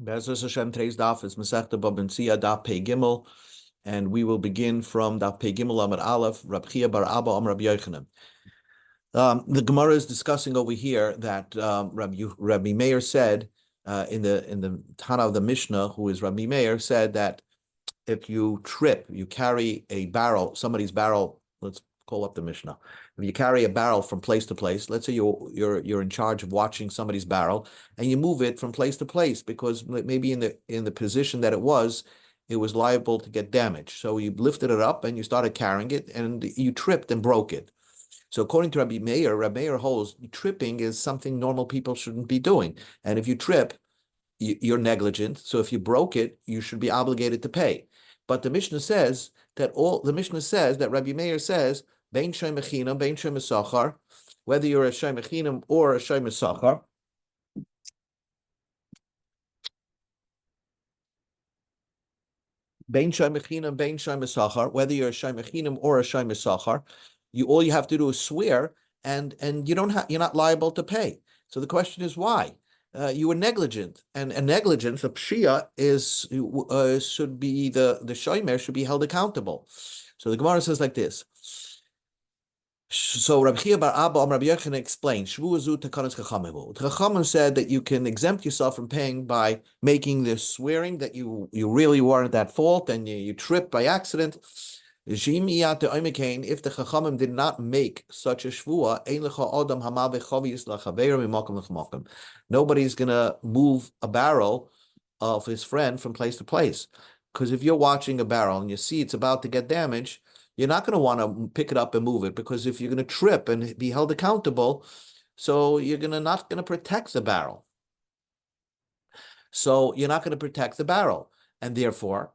Be'ezus Hashem, today's daf is Masechta Metzia daf Pei Gimel, and we will begin from daf Pei Gimel Amud Aleph. Rab Chia bar Abba Rabbi Yochanan. The Gemara is discussing over here that Rabbi Meir said in the Tana of the Mishnah, who is Rabbi Meir, said that if you trip, you carry a barrel, somebody's barrel. Let's call up the Mishnah. If you carry a barrel from place to place, let's say you're in charge of watching somebody's barrel, and you move it from place to place because maybe in the position that it was liable to get damaged. So you lifted it up and you started carrying it, and you tripped and broke it. So according to Rabbi Meir holds tripping is something normal people shouldn't be doing, and if you trip, you're negligent. So if you broke it, you should be obligated to pay. But the Mishnah says that Rabbi Meir says, Bein Shay Mechinam, Bein Shay Mesachar, whether you're a Shay Mechinam or a Shay Mesachar, Bein Shay Mechinam, Bein Shay Mesachar, whether you're a Shay Mechinam or a Shay Mesachar, all you have to do is swear, and you're not liable to pay. So the question is why? You were negligent, and negligence, the pshia should be the shomer should be held accountable. So the Gemara says like this. So Rabbi Chia bar Abba Rabbi Yochanan explained, Chachamim said that you can exempt yourself from paying by making this swearing that you really weren't at fault and you tripped by accident. If the Chachamim did not make such a shvua, nobody's going to move a barrel of his friend from place to place. Because if you're watching a barrel and you see it's about to get damaged, you're not going to want to pick it up and move it, because if you're going to trip and be held accountable, so you're not going to protect the barrel. So you're not going to protect the barrel. And therefore,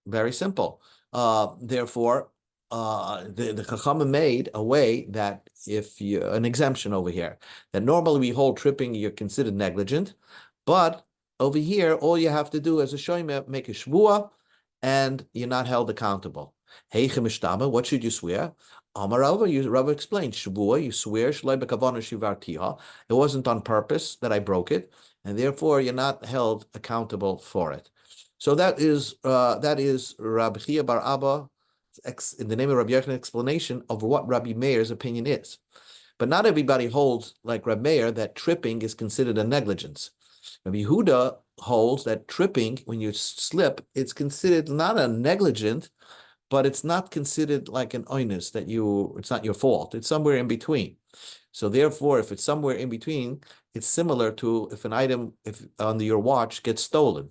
very simple. The Chachamim made a way that an exemption over here, that normally we hold tripping, you're considered negligent, but over here, all you have to do as a shomer, make a shvua, and you're not held accountable. What should you swear? Rava explained, shvua, you swear, it wasn't on purpose that I broke it, and therefore you're not held accountable for it. So that is Rabbi Chia bar Abba, in the name of Rabbi Yochanan, explanation of what Rabbi Meir's opinion is. But not everybody holds like Rabbi Meir that tripping is considered a negligence. Rabbi Yehuda holds that tripping, when you slip, it's considered not a negligent, but it's not considered like an oinus, that it's not your fault. It's somewhere in between. So therefore, if it's somewhere in between, it's similar to if an item, if under your watch, gets stolen.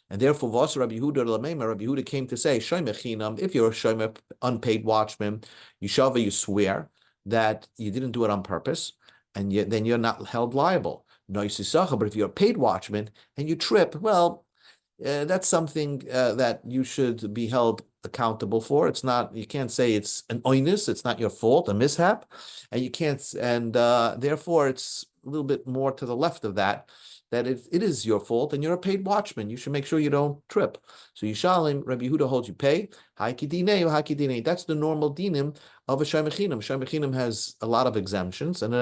And therefore, Rabbi Yehuda came to say, if you're a shomer, unpaid watchman, you swear that you didn't do it on purpose, and then you're not held liable. But if you're a paid watchman and you trip, well, that's something that you should be held accountable for. It's not, you can't say it's an oinus, it's not your fault, a mishap, and you can't, and therefore it's a little bit more to the left of that it is your fault, and you're a paid watchman. You should make sure you don't trip. So Yishalim, Rabbi Yehuda holds you pay. Haki dinei, haki dinei. That's the normal dinim of a Shay Mechinam. Shay Mechinam has a lot of exemptions, and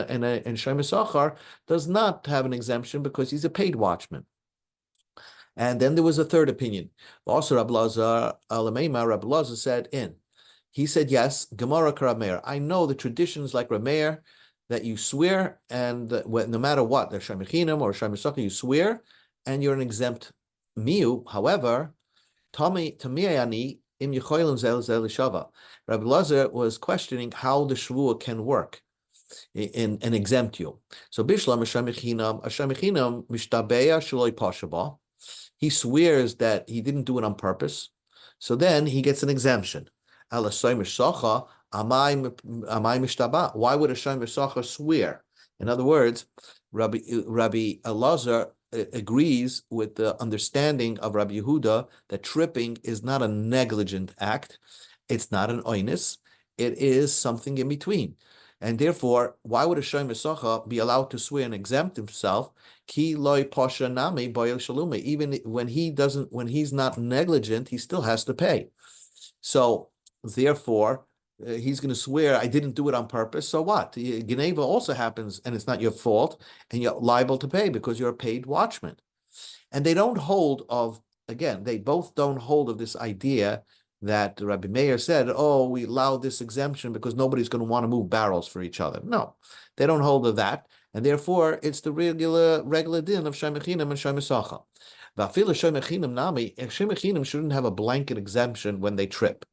Shay Mesachar does not have an exemption because he's a paid watchman. And then there was a third opinion. Also, Rabbi Lazar said he said, yes, Gemara Karav Meir. I know the traditions like Rav Meir, that you swear, and no matter what, the Shay Mechinam or Shay Mesachar, you swear, and you're an exempt miu. However, Tamiyani im Yecholim zel shava. Rabbi Lazar was questioning how the shvua can work in an exempt you. So Bishlam Shay Mechinam mishtabeya shloi pashaba. He swears that he didn't do it on purpose, so then he gets an exemption. Ala Shay Mesachar. Why would a Shay Mesachar swear? In other words, Rabbi Elazar agrees with the understanding of Rabbi Yehuda that tripping is not a negligent act. It's not an oinus. It is something in between. And therefore, why would a Shay Mesachar be allowed to swear and exempt himself? Ki loy pasha nami boyel shalume. Even when he's not negligent, he still has to pay. So therefore, he's going to swear, I didn't do it on purpose. So what? Geneva also happens, and it's not your fault, and you're liable to pay because you're a paid watchman. And they don't hold of, again, they both don't hold of this idea that Rabbi Meir said, oh, we allow this exemption because nobody's going to want to move barrels for each other. No, they don't hold of that. And therefore, it's the regular din of Shemechinam and Shemesacha. Va'afila Shemechinam nami, Shemechinam shouldn't have a blanket exemption when they trip.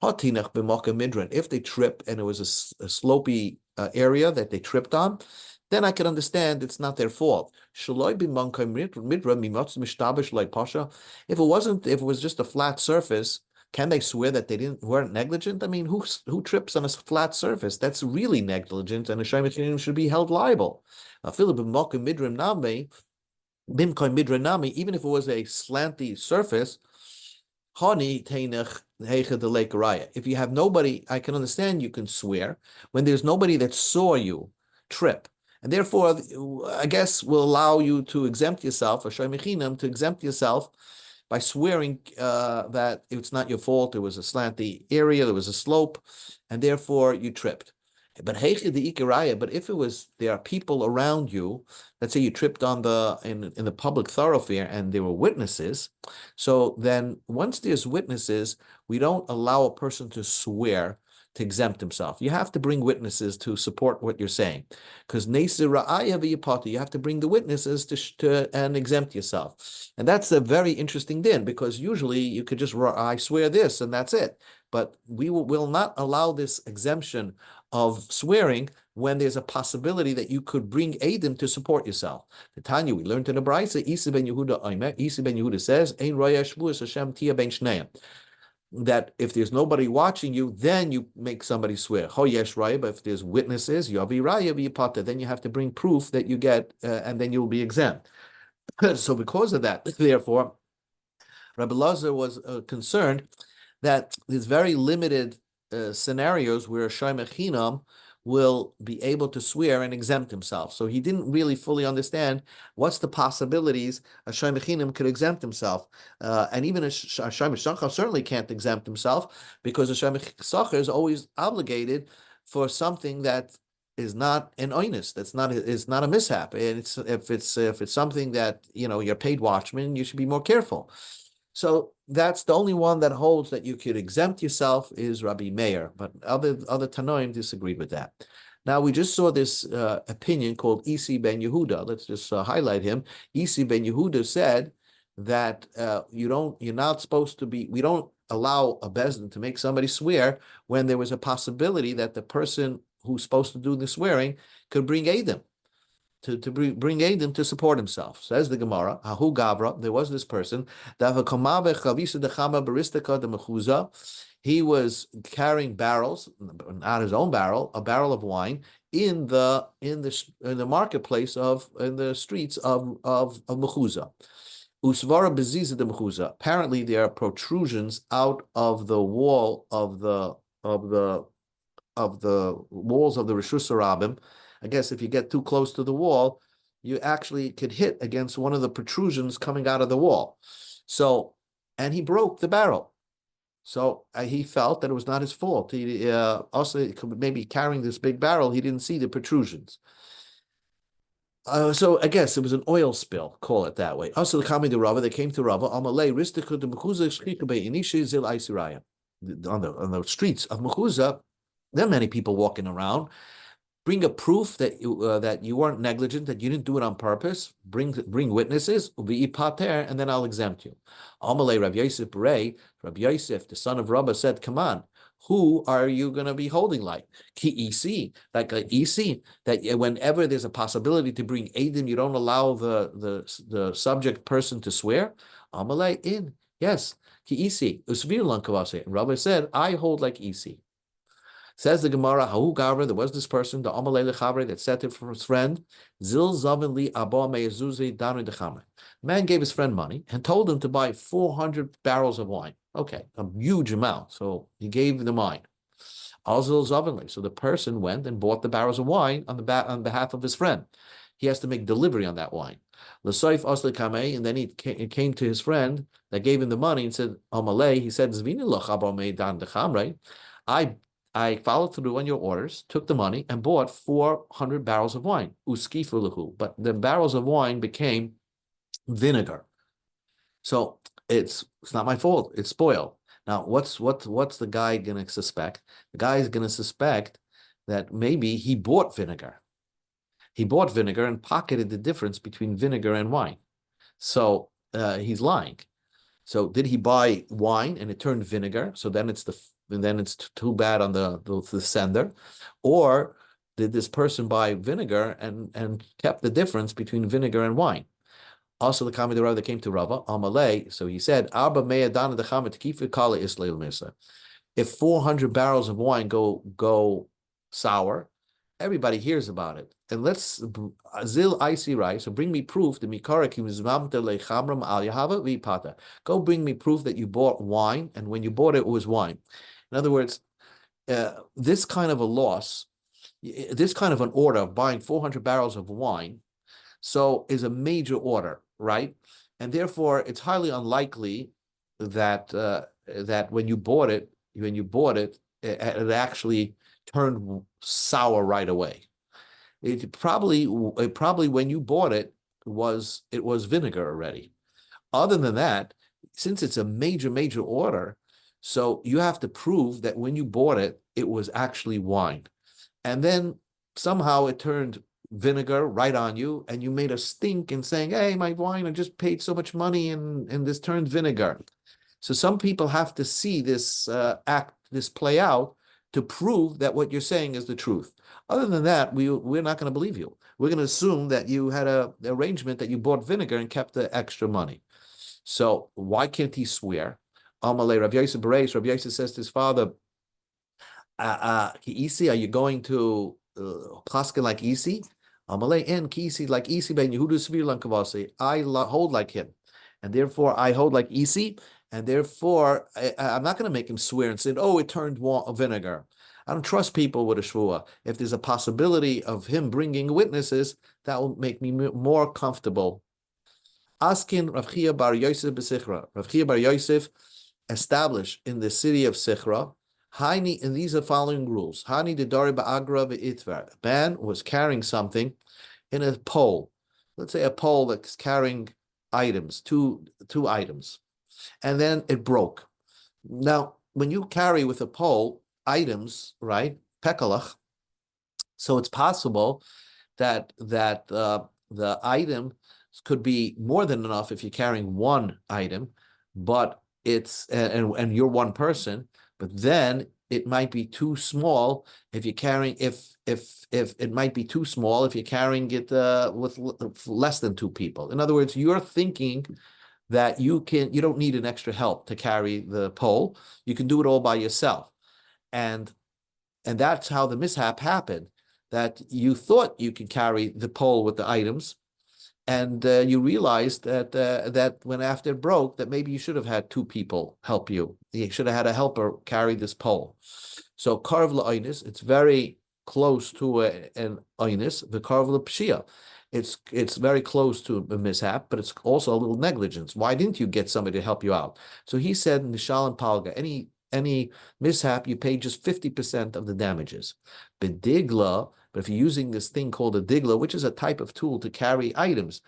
Hatinach b'moka midran. If they trip and it was a slopey area that they tripped on, then I can understand it's not their fault. If it was just a flat surface, can they swear that they weren't negligent? I mean, who trips on a flat surface? That's really negligent, and a shayim should be held liable. Even if it was a slanty surface, if you have nobody, I can understand you can swear when there's nobody that saw you trip. And therefore, I guess will allow you to exempt yourself, or shoymechinam, to exempt yourself by swearing that it's not your fault, it was a slanty area, there was a slope, and therefore you tripped. But if it was, there are people around you, let's say you tripped on in the public thoroughfare and there were witnesses, so then once there's witnesses, we don't allow a person to swear to exempt himself. You have to bring witnesses to support what you're saying, because you have to bring the witnesses to and exempt yourself. And that's a very interesting din, because usually you could just, I swear this, and that's it. But we will not allow this exemption of swearing when there's a possibility that you could bring Eidim to support yourself. The Tanya, we learned in the Brisa, Isi ben Yehuda says, Ein roya shvuas Hashem tia ben shneim, that if there's nobody watching you, then you make somebody swear. Ho yesh raya, but if there's witnesses, yavi raya v'yipata, then you have to bring proof that you get, and then you'll be exempt. So because of that, therefore, Rabbi Lazar was concerned that there's very limited scenarios where a Shaymechinam will be able to swear and exempt himself. So he didn't really fully understand what's the possibilities a Shaymechinam could exempt himself. And even a Shaymechachar certainly can't exempt himself, because a Shaymechachar is always obligated for something that is not an oinus, is not a mishap. And if it's something that, you're paid watchman, you should be more careful. So that's the only one that holds that you could exempt yourself is Rabbi Meir, but other Tanoim disagreed with that. Now we just saw this opinion called Isi ben Yehuda. Let's just highlight him. Isi ben Yehuda said that you're not supposed to be. We don't allow a bezdin to make somebody swear when there was a possibility that the person who's supposed to do the swearing could bring Eidim. To bring Eidim to support himself. Says the Gemara, Hahu Gavra, there was this person, he was carrying barrels, not his own barrel, a barrel of wine, in the marketplace in the streets of Mechuzah. Usvara beziza de Mechuzah. Apparently there are protrusions out of the wall of the walls of the Rishus Harabim. I guess if you get too close to the wall, you actually could hit against one of the protrusions coming out of the wall. So, and he broke the barrel. So he felt that it was not his fault. He also maybe carrying this big barrel, he didn't see the protrusions. So I guess it was an oil spill, call it that way. Also, the coming to Rava, they came to Rava, on the streets of Mechuzah, there are many people walking around. Bring a proof that you weren't negligent, that you didn't do it on purpose. Bring witnesses, and then I'll exempt you. Amalei Rav Yosef Rei, Rav Yosef, the son of Rabba, said, "Come on, who are you going to be holding like? Ki isi, like isi, that whenever there's a possibility to bring Eidim, you don't allow the subject person to swear. Amalei in yes, ki isi usvir lankavase." Rabba said, "I hold like isi." Says the Gemara, Hahu Gavra, there was this person, the Amalei Lechavre, that said to his friend, Zil Zavin li Abba Meyazuzi Danu Dechamre. Man gave his friend money and told him to buy 400 barrels of wine. Okay, a huge amount. So he gave the wine. Azil Zavinli. So the person went and bought the barrels of wine on behalf of his friend. He has to make delivery on that wine. L'soif Asli Kamei, and then he came to his friend that gave him the money and said, Amalei, he said, Zvini loch Abba Meyadan Dechamre. I followed through on your orders, took the money, and bought 400 barrels of wine. Uskifulahu. But the barrels of wine became vinegar. So it's not my fault. It's spoiled. Now, what's the guy gonna suspect? The guy is gonna suspect that maybe he bought vinegar. He bought vinegar and pocketed the difference between vinegar and wine. So he's lying. So did he buy wine and it turned vinegar? So then it's too bad on the sender, or did this person buy vinegar and kept the difference between vinegar and wine? Also, the comment that came to Rava Amalei. So he said, "Arba mea dana dechamet kifa kala isleil misa." If 400 barrels of wine go sour, everybody hears about it. And let's zil icy rice. So bring me proof that mikara kimizmamte lechamram al yahava vipata. Go bring me proof that you bought wine, and when you bought it, it was wine. In other words, this kind of a loss, this kind of an order of buying 400 barrels of wine, so is a major order, right? And therefore, it's highly unlikely that that when you bought it, it actually turned sour right away. It probably when you bought it was vinegar already. Other than that, since it's a major order, so you have to prove that when you bought it, it was actually wine. And then somehow it turned vinegar right on you, and you made a stink in saying, "Hey, my wine, I just paid so much money, and this turned vinegar." So some people have to see this play out to prove that what you're saying is the truth. Other than that, we're not going to believe you. We're going to assume that you had a arrangement that you bought vinegar and kept the extra money. So why can't he swear? Amalei Rav Yosef Bereis. Rav Yosef says to his father, Isi, are you going to Paskin like Isi? Amalei en Kisi like Isi ben Yehuda Svir Lankavasi. I hold like him, and therefore I hold like Isi, and therefore I'm not going to make him swear and say, "Oh, it turned vinegar." I don't trust people with a shvua. If there's a possibility of him bringing witnesses, that will make me more comfortable. Askin Rav Chia bar Yosef b'Sichra. Rav Chia bar Yosef established in the city of Sichra. Haini, and these are following rules. Hani dedari ba'agra ve'itvar. A man was carrying something in a pole. Let's say a pole that's carrying items, two items, and then it broke. Now, when you carry with a pole items, right, pekalach, so it's possible that the item could be more than enough if you're carrying one item, but it's and you're one person, but then it might be too small if you're carrying if it might be too small if you're carrying it with less than two people. In other words, you're thinking that you don't need an extra help to carry the pole. You can do it all by yourself. And that's how the mishap happened, that you thought you could carry the pole with the items, and you realized that when after it broke, that maybe you should have had two people help you. You should have had a helper carry this pole. So karv la'onis, it's very close to an onis. The karv la'pshia, it's very close to a mishap, but it's also a little negligence. Why didn't you get somebody to help you out? So he said, nishal and palga, any mishap, you pay just 50% of the damages. Bedigla, but if you're using this thing called a digla, which is a type of tool to carry items,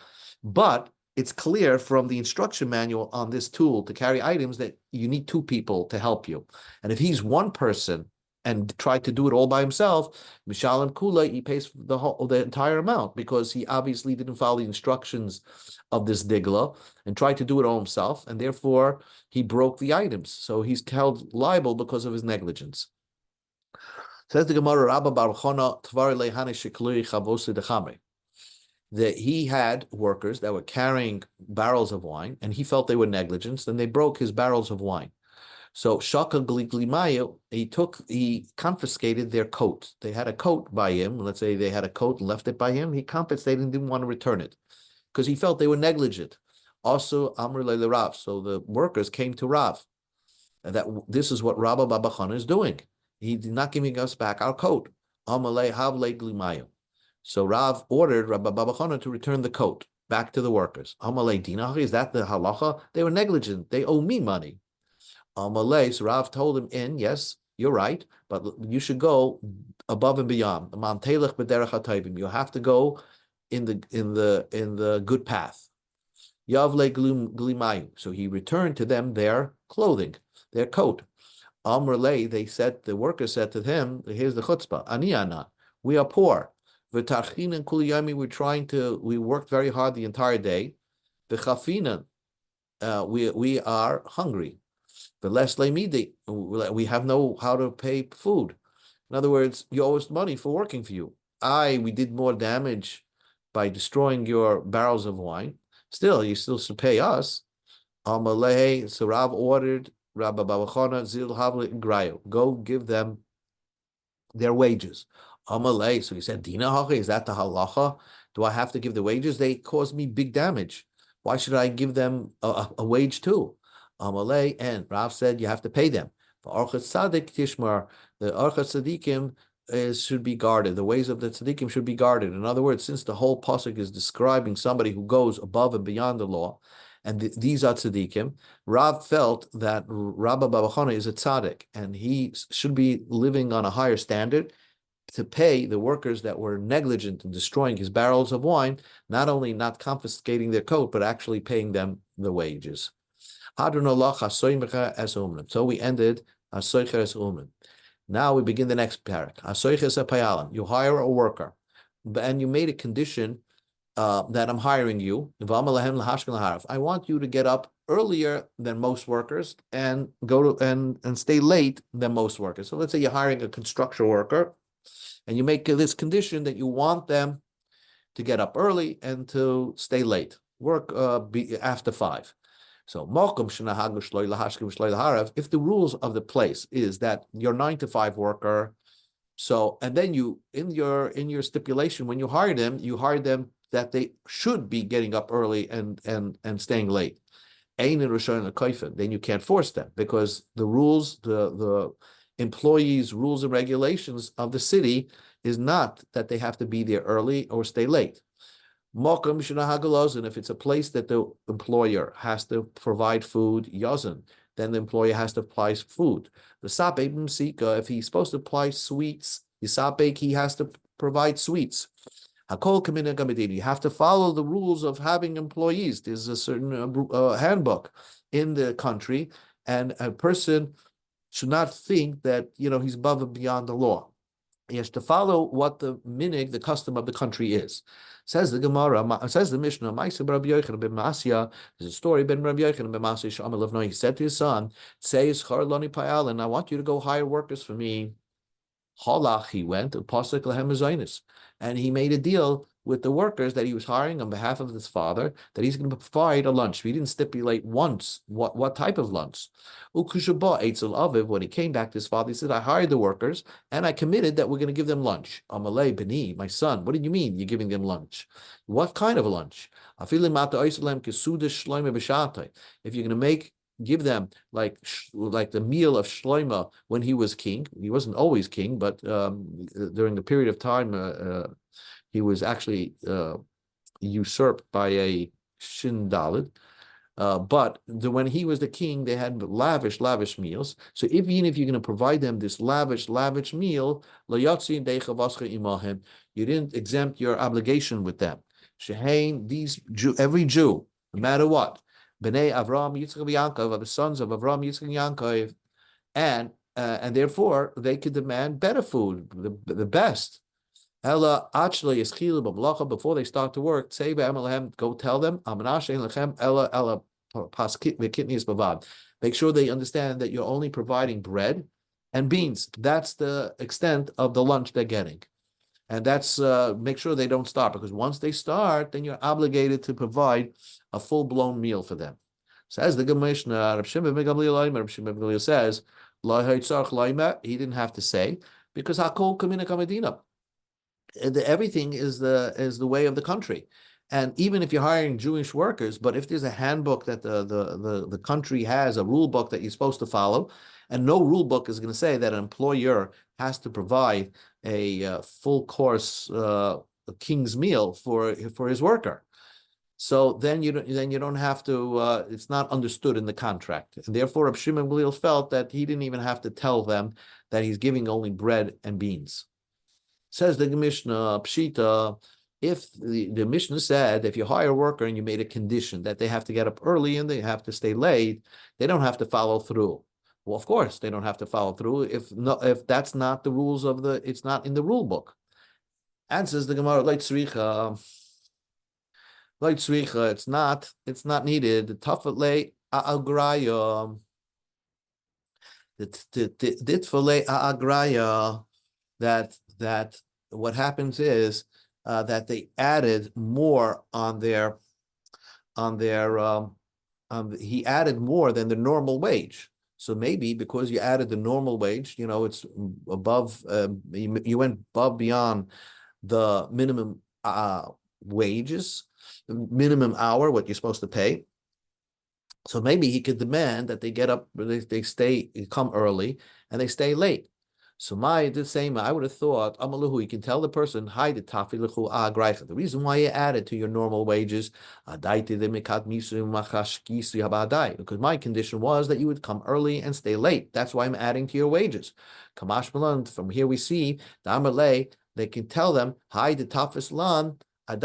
but it's clear from the instruction manual on this tool to carry items that you need two people to help you. And if he's one person and tried to do it all by himself, Mishalim Kula, he pays the entire amount because he obviously didn't follow the instructions of this digla and tried to do it all himself, and therefore he broke the items. So he's held liable because of his negligence. Says the Gemara, Rabba Bar Chona, Tvar Lehane Sheklui Chavose Dechamre, that he had workers that were carrying barrels of wine, and he felt they were negligent, then they broke his barrels of wine. So Shaka Glimayo, he confiscated their coat. They had a coat by him. Let's say they had a coat and left it by him. He confiscated and didn't want to return it because he felt they were negligent. Also, Amr le Rav. So the workers came to Rav, and that this is what Rabba Babachana is doing. He's not giving us back our coat. Amalei Havle Glimayo. So Rav ordered Rabba Babachana to return the coat back to the workers. Amalei Dinah, is that the halacha? They were negligent. They owe me money. Amalei, so Rav told him, yes, you're right, but you should go above and beyond. You have to go in the good path. Yavle glimayu. So he returned to them their clothing, their coat. Amrle, the workers said to him, here's the chutzpah, Ani, we are poor. V'tarchin and kuliyami, we worked very hard the entire day. V'chafina, we are hungry. The less lemidi, we have no how to pay food. In other words, you owe us money for working for you. We did more damage by destroying your barrels of wine. Still, you still should pay us. Amalei, so Rav ordered Rabbi Babachana Zil Havli Grayo, go give them their wages. Amalei, so he said, Dina Hachi, is that the halacha? Do I have to give the wages? They caused me big damage. Why should I give them a wage too? Amalei, and Rav said, you have to pay them. For Orchat Sadik Tishmar, the Orchat Sadikim should be guarded. The ways of the tzaddikim should be guarded. In other words, since the whole pasuk is describing somebody who goes above and beyond the law, and these are tzaddikim, Rav felt that Rabbi Babachana is a tzaddik, and he should be living on a higher standard to pay the workers that were negligent in destroying his barrels of wine, not only not confiscating their coat, but actually paying them the wages. So we ended Asoicher es Umim. Now we begin the next parak. You hire a worker, and you made a condition that I'm hiring you. I want you to get up earlier than most workers and go to and stay late than most workers. So let's say you're hiring a construction worker, and you make this condition that you want them to get up early and to stay late, work after 5. So, if the rules of the place is that you're 9 to 5 worker, so and then you in your stipulation when you hire them that they should be getting up early and staying late. Then you can't force them because the rules, the employees' rules and regulations of the city is not that they have to be there early or stay late. And if it's a place that the employer has to provide food, yazan, then the employer has to apply food. The sapek msika, if he's supposed to apply sweets, he has to provide sweets. You have to follow the rules of having employees. There's a certain handbook in the country, and a person should not think that he's above and beyond the law. He has to follow what the minig, the custom of the country is. Says the Gemara, says the Mishnah, there's a story, Ben Rabbi Yochanan ben Masya, he said to his son, say, I want you to go hire workers for me. Halach, he went, and he made a deal with the workers that he was hiring on behalf of his father that he's going to provide a lunch. We didn't stipulate once what type of lunch. When he came back to his father, he said, I hired the workers and I committed that we're going to give them lunch. Amalei beni, my son, what did you mean you're giving them lunch? What kind of lunch? If you're going to give them like the meal of Shlomo when he was king. He wasn't always king, but during the period of time he was actually usurped by a Shin Dalid. But when he was the king, they had lavish meals. So even if you're going to provide them this lavish meal, you didn't exempt your obligation with them. Every Jew, no matter what, Bnei Avram, Yitzchak, Yaakov are the sons of Avram, Yitzchak, and Yaakov, and therefore they could demand better food, the best. Ella actually is before they start to work. Say go tell them make sure they understand that you're only providing bread and beans. That's the extent of the lunch they're getting. And that's make sure they don't start, because once they start, then you're obligated to provide a full-blown meal for them. Says the Mishnah, Reb Shimon ben Gamliel says, he didn't have to say, because hakol kamina kamadina. Everything is the way of the country. And even if you're hiring Jewish workers, but if there's a handbook that the country has, a rule book that you're supposed to follow, and no rule book is going to say that an employer has to provide a full course king's meal for his worker. So then you don't have to. It's not understood in the contract, and therefore Reb Shimon ben Gamliel felt that he didn't even have to tell them that he's giving only bread and beans. Says the Mishnah Pshita. if the Mishnah said if you hire a worker and you made a condition that they have to get up early and they have to stay late, they don't have to follow through. Well, of course, they don't have to follow through if that's not the rules of it's not in the rule book. Answers the Gemara, it's not needed. The tafale agraya, the ditfale agraya, that what happens is that they added more on their he added more than the normal wage. So maybe because you added the normal wage, it's above, you went above beyond the minimum wages, the minimum hour, what you're supposed to pay. So maybe he could demand that they get up, they come early, and they stay late. So I would have thought, Amaluhu, you can tell the person, hi, the reason why you added to your normal wages, because my condition was that you would come early and stay late. That's why I'm adding to your wages. Kamash Malan, from here we see, the Amalei, they can tell them, hi, the tafis lan, the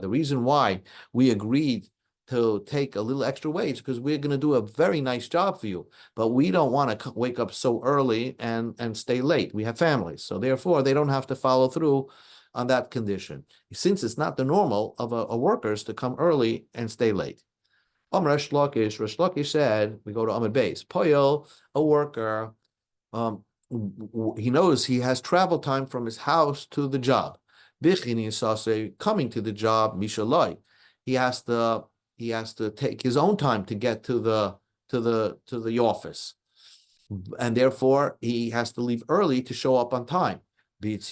reason why we agreed to take a little extra wage because we're going to do a very nice job for you, but we don't want to wake up so early and stay late. We have families, so therefore they don't have to follow through on that condition. Since it's not the normal of a workers to come early and stay late. Resh Lakish said, we go to Amud Beis, Poyel, a worker, he knows he has travel time from his house to the job. Coming to the job, Mishaloi, he has to take his own time to get to the office, and therefore he has to leave early to show up on time. But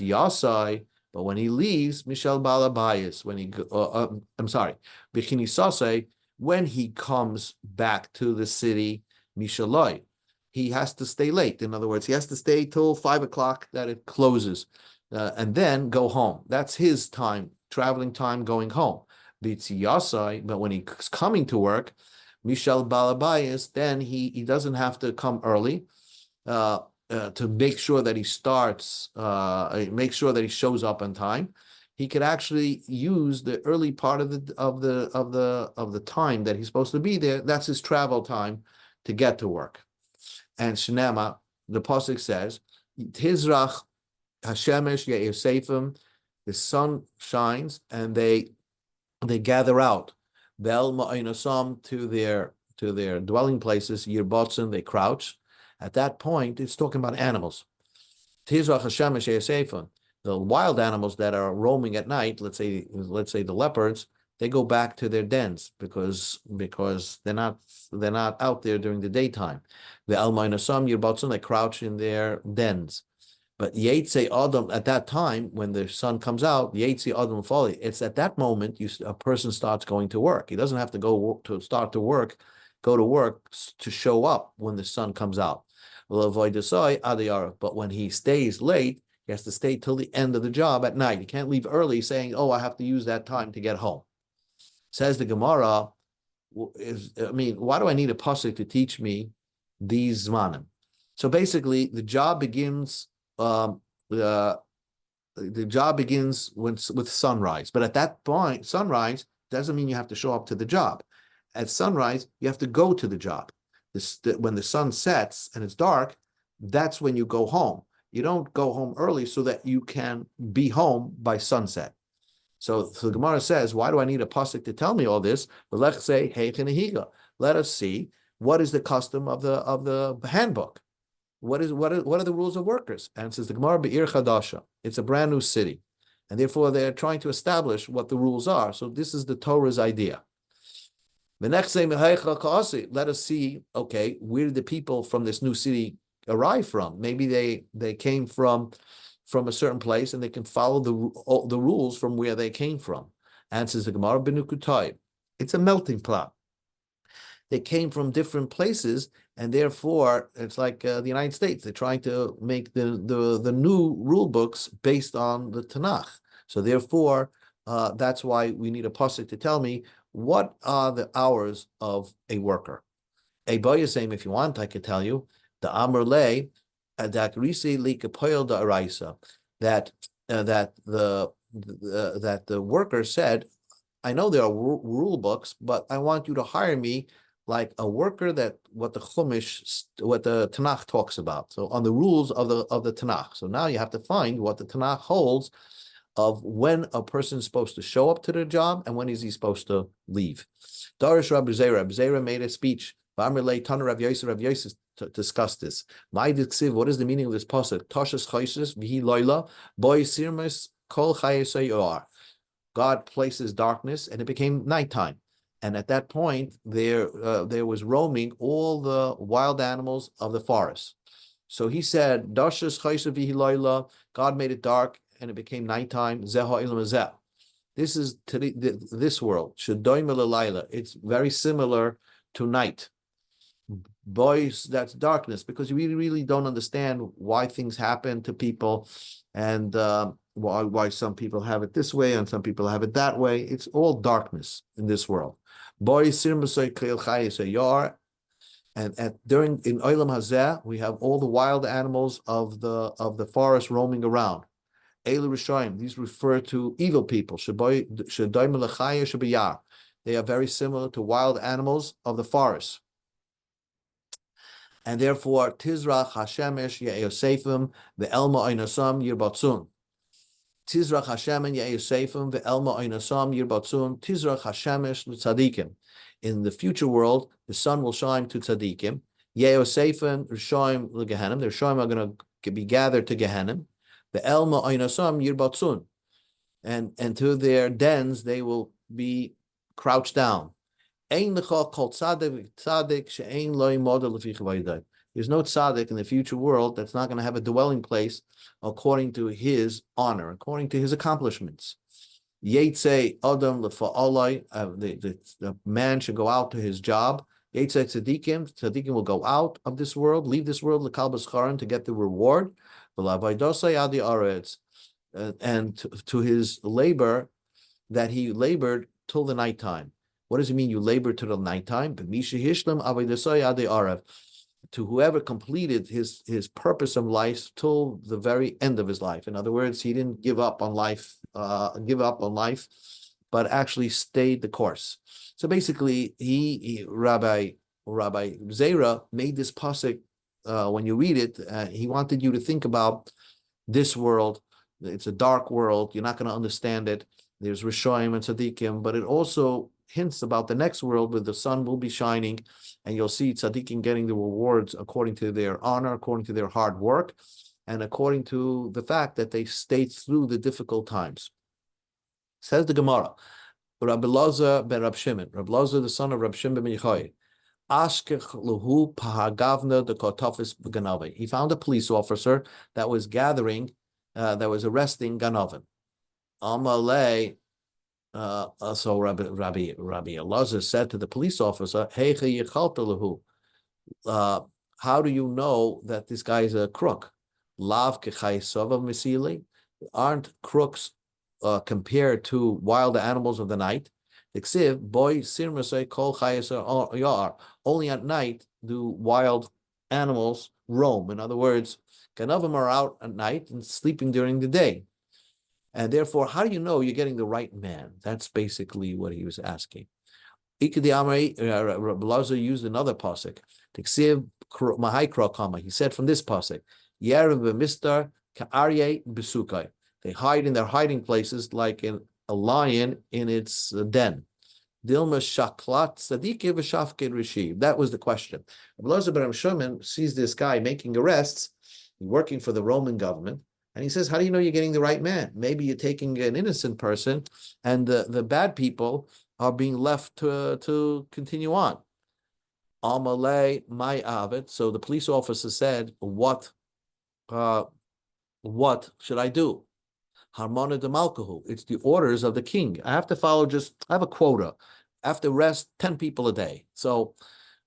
when he leaves, Mishal Balabayas, when he comes back to the city, Mishaloi, he has to stay late. In other words, he has to stay till 5 o'clock that it closes, and then go home. That's his time, traveling time, going home. But when he's coming to work, Mishal Balabayas, then he doesn't have to come early to make sure that he starts, make sure that he shows up on time. He could actually use the early part of the time that he's supposed to be there. That's his travel time to get to work. And Shnema, the pasuk says, Tizrach Hashemesh Ye'osefim, the sun shines and they gather out. Vel Ma'inasam, to their dwelling places, Yirbotzen, they crouch. At that point, it's talking about animals. Tizrach Hashemesh Ye'osefim, the wild animals that are roaming at night, let's say the leopards, they go back to their dens because they're not out there during the daytime. The Almainasam Yirbatzon, they crouch in their dens. But Yetze Adam, at that time when the sun comes out, Yetze Adam Fali, it's at that moment a person starts going to work. He doesn't have to go to work to show up when the sun comes out. But when he stays late, he has to stay till the end of the job at night. You can't leave early saying, "Oh, I have to use that time to get home." Says the Gemara, why do I need a pasuk to teach me these zmanim? So basically, the job begins with sunrise. But at that point, sunrise doesn't mean you have to show up to the job. At sunrise, you have to go to the job. When the sun sets and it's dark, that's when you go home. You don't go home early so that you can be home by sunset. So the Gemara says, why do I need a pasuk to tell me all this? But let's say, hey, let us see what is the custom of the handbook. What are the rules of workers? And it says the Gemara Be'ir Chadasha. It's a brand new city, and therefore they're trying to establish what the rules are. So this is the Torah's idea. The next say, let us see. Okay, where did the people from this new city arrive from? Maybe they came from a certain place, and they can follow the rules from where they came from. Answers the Gemara Benukutai. It's a melting pot. They came from different places, and therefore it's like the United States. They're trying to make the new rule books based on the Tanakh. So therefore, that's why we need a pasuk to tell me what are the hours of a worker. A boy is saying, if you want, I could tell you the Amr Le that that the worker said, I know there are rule books, but I want you to hire me like a worker that what the Tanakh talks about. So on the rules of the Tanakh. So now you have to find what the Tanakh holds of when a person is supposed to show up to the job and when is he supposed to leave. Darish Rabbi Zera made a speech. Rav Yosef discussed this. What is the meaning of this pasuk? Toshas chayses v'hi loyla boy sirmes kol chayes. God places darkness, and it became nighttime. And at that point, there was roaming all the wild animals of the forest. So he said, "Dashas chayse v'hi loyla." God made it dark, and it became nighttime. Zeha ilam zeh. This is this world. It's very similar to night. Boys, that's darkness, because you really don't understand why things happen to people, and why some people have it this way and some people have it that way. It's all darkness in this world. Boys, and during in Olam Hazeh, we have all the wild animals of the forest roaming around. These refer to evil people. They are very similar to wild animals of the forest. And therefore, Tizrach Hashemesh Ye'osefim ve'elma Einasam Yirbatzun. Tizrach Hashem and Ye'osefim ve'elma Einasam Yirbatzun. Tizrach Hashemesh L'tzadikim. In the future world, the sun will shine to tzadikim. Ye'osefim Rishoim L'Gehenim. The Rishoim are going to be gathered to Gehenim. Ve'elma Einasam Yirbatzun. And to their dens they will be crouched down. There's no tzaddik in the future world that's not going to have a dwelling place according to his honor, according to his accomplishments. The man should go out to his job. Tzaddikim will go out of this world, leave this world, to get the reward. And to his labor that he labored till the nighttime. What does it mean you labor till the nighttime? To whoever completed his purpose of life till the very end of his life. In other words, he didn't give up on life, but actually stayed the course. So basically, Rabbi Zera made this pasuk. When you read it, he wanted you to think about this world. It's a dark world. You're not going to understand it. There's Rishoim and Tzaddikim, but it also hints about the next world where the sun will be shining, and you'll see tzaddikim getting the rewards according to their honor, according to their hard work, and according to the fact that they stayed through the difficult times. Says the Gemara, Rabbi Lazar ben Rab Shimon, Rabbi Lazar the son of Rab Shimon ben Yochai, Ashkech luhu pahagavna de kotafis b'ganave. He found a police officer that was that was arresting Ganavan. Amalei. So Rabbi Elazar said to the police officer, how do you know that this guy is a crook? Aren't crooks compared to wild animals of the night? Only at night do wild animals roam. In other words, Ganavim are out at night and sleeping during the day. And therefore, how do you know you're getting the right man? That's basically what he was asking. Rabbi Lazar used another pasuk. He said from this pasuk, they hide in their hiding places like a lion in its den. That was the question. Rabbi Lazar ben Shimon sees this guy making arrests, working for the Roman government. And he says, how do you know you're getting the right man? Maybe you're taking an innocent person and the bad people are being left to continue on. Amalei my avid. So the police officer said, what should I do? Harmona de Malkahu. It's the orders of the king. I have to follow I have a quota. I have to arrest 10 people a day. So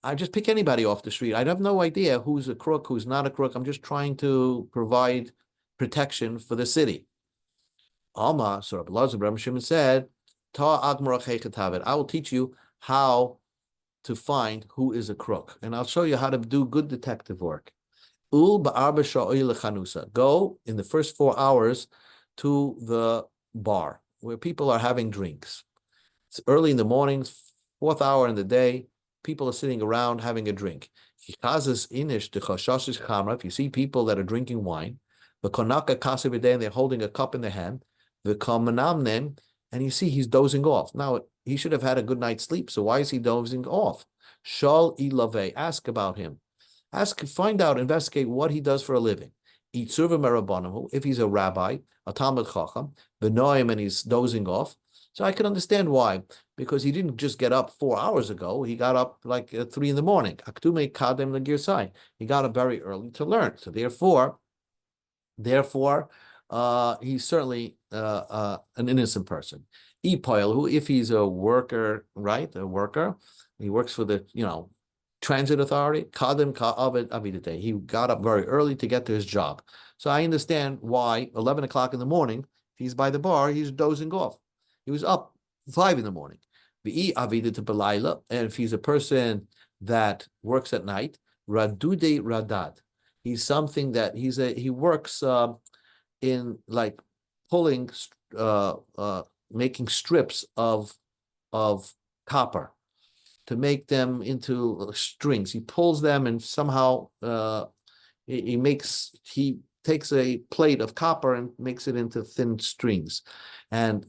I just pick anybody off the street. I have no idea who's a crook, who's not a crook. I'm just trying to provide protection for the city. Alma, so Rabbi Lazar ben Shimon said, I will teach you how to find who is a crook, and I'll show you how to do good detective work. Go in the first 4 hours to the bar where people are having drinks. It's early in the morning, fourth hour in the day. People are sitting around having a drink. If you see people that are drinking wine, and they're holding a cup in their hand, and you see he's dozing off. Now, he should have had a good night's sleep, so why is he dozing off? Shal ilave, ask about him. Find out, investigate what he does for a living. If he's a rabbi, a Talmud Chacham, Benoim, and he's dozing off. So I can understand why, because he didn't just get up 4 hours ago. He got up like at 3 in the morning. Aktume kadem legirsai. He got up very early to learn. So therefore, he's certainly an innocent person. Ipoil, who, if he's a worker, right, a worker, he works for the transit authority. Kadem ka'avid avidite. He got up very early to get to his job. So I understand why 11 o'clock in the morning, if he's by the bar, he's dozing off. He was up 5 in the morning. V'i avidite belayla, and if he's a person that works at night, radude radad. He's something that he works in like pulling, making strips of copper to make them into strings. He pulls them and somehow he takes a plate of copper and makes it into thin strings, and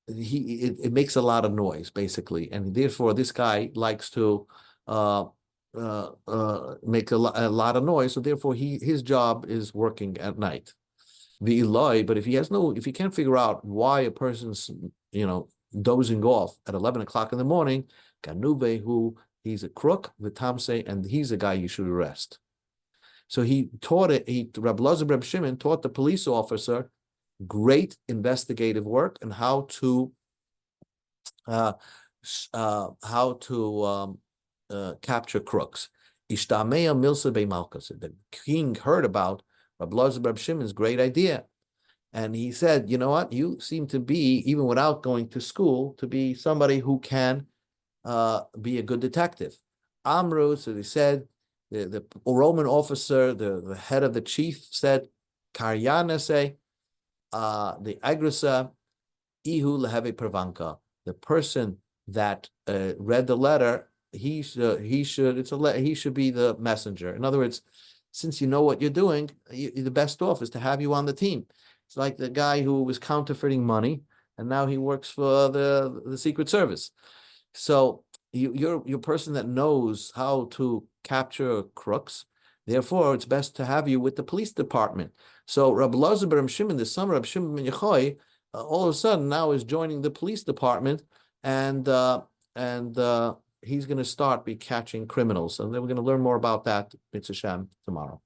it makes a lot of noise basically, and therefore this guy likes to make a lot of noise. So therefore his job is working at night. The Eloi, but if he can't figure out why a person's dozing off at 11 o'clock in the morning, Ganube, who he's a crook, Vitamse, and he's a guy you should arrest. So Rabbi Lazar Reb Shimon taught the police officer great investigative work and how to capture crooks. Ishtamea Milsa Be Malchus. The king heard about Rabbi Lazar Reb Shimon's great idea. And he said, you know what? You seem to be, even without going to school, to be somebody who can be a good detective. Amru, so they said, the Roman officer, the head of the chief said, Karyana say, the agresa, ihu leheve pravanka. The person that read the letter, he should be the messenger. In other words, since you know what you're doing, the best off is to have you on the team. It's like the guy who was counterfeiting money, and now he works for the Secret Service. So you're a person that knows how to capture crooks. Therefore, it's best to have you with the police department. So Rabbi Lazar ben Shimon, the son of Rabbi Shimon ben Yochai, all of a sudden now is joining the police department, and he's going to start catching criminals. And then we're going to learn more about that, Mitzvah Shem, tomorrow.